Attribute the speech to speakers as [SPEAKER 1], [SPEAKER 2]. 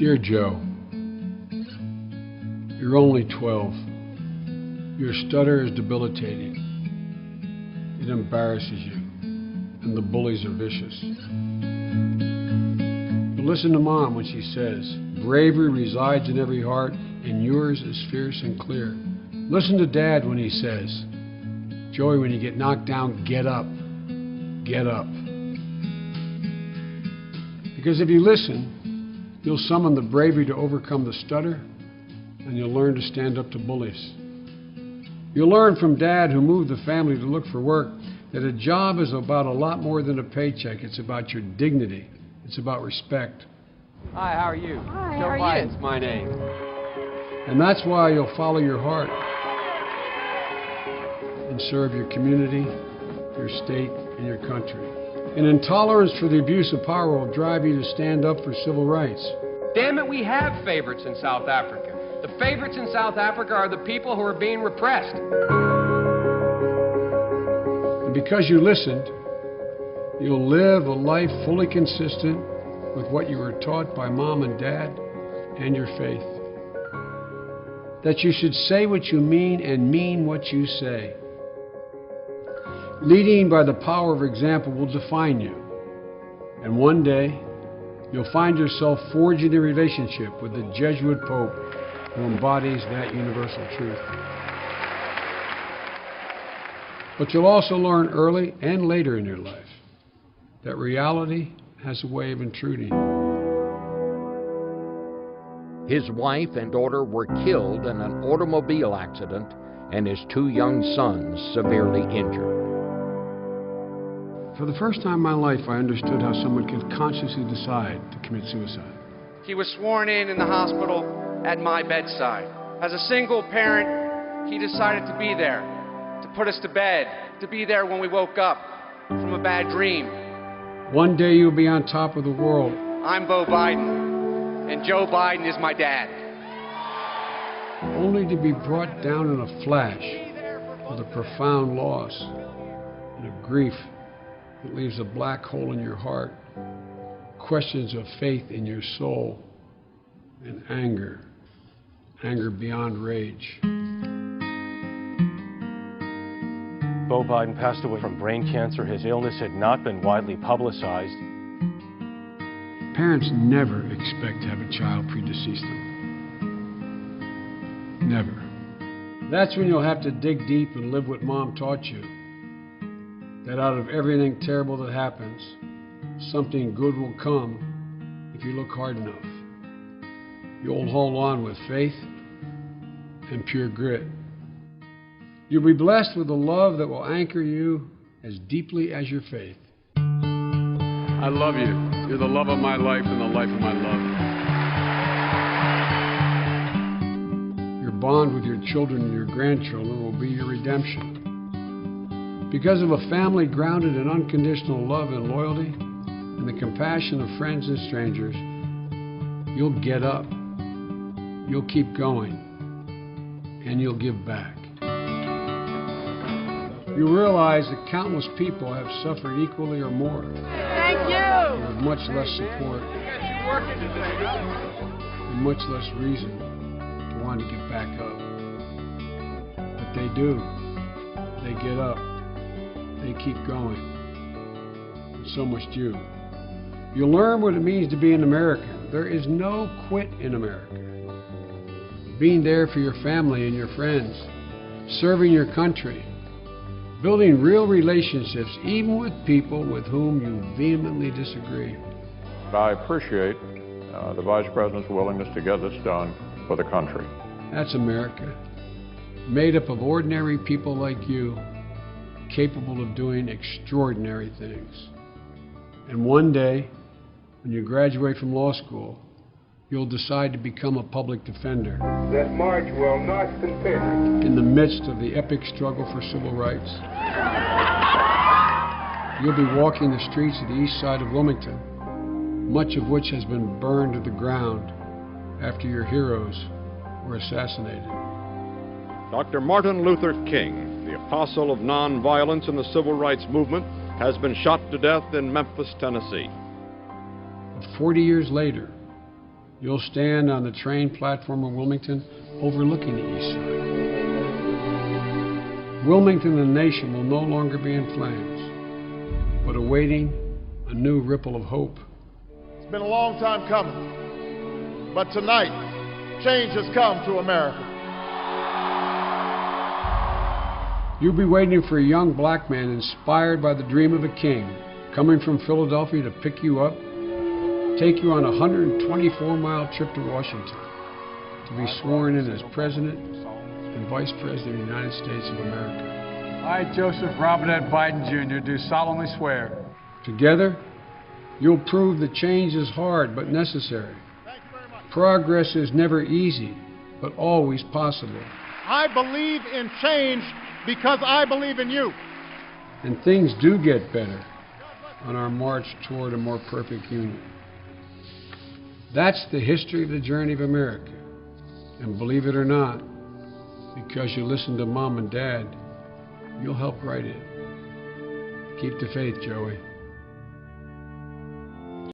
[SPEAKER 1] Dear Joe, you're only 12. Your stutter is debilitating. It embarrasses you, and the bullies are vicious. But listen to Mom when she says, bravery resides in every heart, and yours is fierce and clear. Listen to Dad when he says, Joey, when you get knocked down, get up. Get up. Because if you listen, you'll summon the bravery to overcome the stutter, and you'll learn to stand up to bullies. You'll learn from Dad, who moved the family to look for work, that a job is about a lot more than a paycheck. It's about your dignity. It's about respect.
[SPEAKER 2] Hi, how are you?
[SPEAKER 3] Hi,
[SPEAKER 2] Joe
[SPEAKER 3] how are
[SPEAKER 2] Biden's
[SPEAKER 3] you?
[SPEAKER 2] my name.
[SPEAKER 1] And that's why you'll follow your heart and serve your community, your state, and your country. An intolerance for the abuse of power will drive you to stand up for civil rights.
[SPEAKER 2] Damn it, we have favorites in South Africa. The favorites in South Africa are the people who are being repressed.
[SPEAKER 1] And because you listened, you'll live a life fully consistent with what you were taught by Mom and Dad and your faith. That you should say what you mean and mean what you say. Leading by the power of example will define you. And one day, you'll find yourself forging a relationship with the Jesuit Pope who embodies that universal truth. But you'll also learn early and later in your life that reality has a way of intruding.
[SPEAKER 4] His wife and daughter were killed in an automobile accident, and his 2 young sons severely injured.
[SPEAKER 1] For the first time in my life, I understood how someone could consciously decide to commit suicide.
[SPEAKER 5] He was sworn in the hospital at my bedside. As a single parent, he decided to be there, to put us to bed, to be there when we woke up from a bad dream.
[SPEAKER 1] One day you'll be on top of the world.
[SPEAKER 5] I'm Beau Biden, and Joe Biden is my dad.
[SPEAKER 1] Only to be brought down in a flash with a profound loss and a grief that leaves a black hole in your heart, questions of faith in your soul, and anger beyond rage.
[SPEAKER 6] Beau Biden passed away from brain cancer. His illness had not been widely publicized.
[SPEAKER 1] Parents never expect to have a child predecease them. Never. That's when you'll have to dig deep and live what Mom taught you. That out of everything terrible that happens, something good will come if you look hard enough. You'll hold on with faith and pure grit. You'll be blessed with a love that will anchor you as deeply as your faith. I love you. You're the love of my life and the life of my love. Your bond with your children and your grandchildren will be your redemption. Because of a family grounded in unconditional love and loyalty and the compassion of friends and strangers, you'll get up, you'll keep going, and you'll give back. You realize that countless people have suffered equally or more.
[SPEAKER 3] Thank you.
[SPEAKER 1] With much less support and much less reason to want to get back up. But they do. They get up. They keep going. And so must you. You'll learn what it means to be an American. There is no quit in America. Being there for your family and your friends, serving your country, building real relationships, even with people with whom you vehemently disagree.
[SPEAKER 7] I appreciate the Vice President's willingness to get this done for the country.
[SPEAKER 1] That's America, made up of ordinary people like you, capable of doing extraordinary things. And one day, when you graduate from law school, you'll decide to become a public defender.
[SPEAKER 8] This march will not continue.
[SPEAKER 1] In the midst of the epic struggle for civil rights. You'll be walking the streets of the east side of Wilmington, much of which has been burned to the ground after your heroes were assassinated.
[SPEAKER 9] Dr. Martin Luther King, the apostle of nonviolence in the civil rights movement, has been shot to death in Memphis, Tennessee.
[SPEAKER 1] But 40 years later, You'll stand on the train platform of Wilmington overlooking the east side. Wilmington, the nation, will no longer be in flames, but awaiting a new ripple of hope.
[SPEAKER 3] It's been a long time coming, but tonight, change has come to America.
[SPEAKER 1] You'll be waiting for a young black man inspired by the dream of a king, coming from Philadelphia to pick you up, take you on a 124-mile trip to Washington to be sworn in as President and Vice President of the United States of America.
[SPEAKER 10] I, Joseph Robinette Biden, Jr., do solemnly swear.
[SPEAKER 1] Together, you'll prove that change is hard but necessary. Progress is never easy, but always possible.
[SPEAKER 3] I believe in change because I believe in you.
[SPEAKER 1] And things do get better on our march toward a more perfect union. That's the history of the journey of America. And believe it or not, because you listen to Mom and Dad, you'll help write it. Keep the faith, Joey.